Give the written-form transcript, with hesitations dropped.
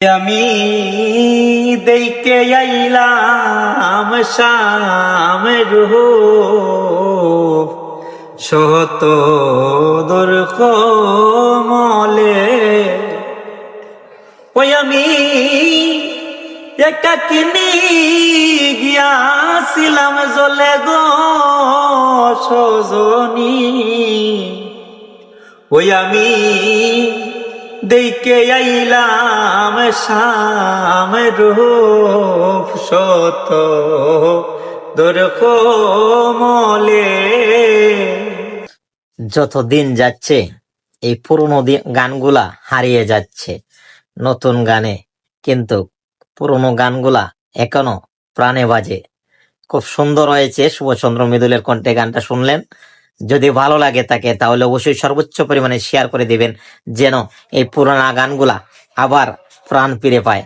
আমি দেখে আইলাম শামের রূপ শত দুর্খ মলে ওই আমি একটা কিনি গিয়াছিলাম জলে গো সজনী ওই আমি দেখে আইলাম শামের রূপ শত দুর্খ মলে। যত দিন যাচ্ছে এই পুরোনো গানগুলা হারিয়ে যাচ্ছে নতুন গানে, কিন্তু পুরোনো গানগুলা এখনো প্রাণে বাজে। খুব সুন্দর হয়েছে শুভচন্দ্র মৃদুলের কণ্ঠে গানটা শুনলেন। যদি ভালো লাগে তাকে তাহলে অবশ্যই সর্বোচ্চ পরিমাণে শেয়ার করে দিবেন, যেন এই পুরোনো গানগুলা আবার প্রাণ ফিরে পায়।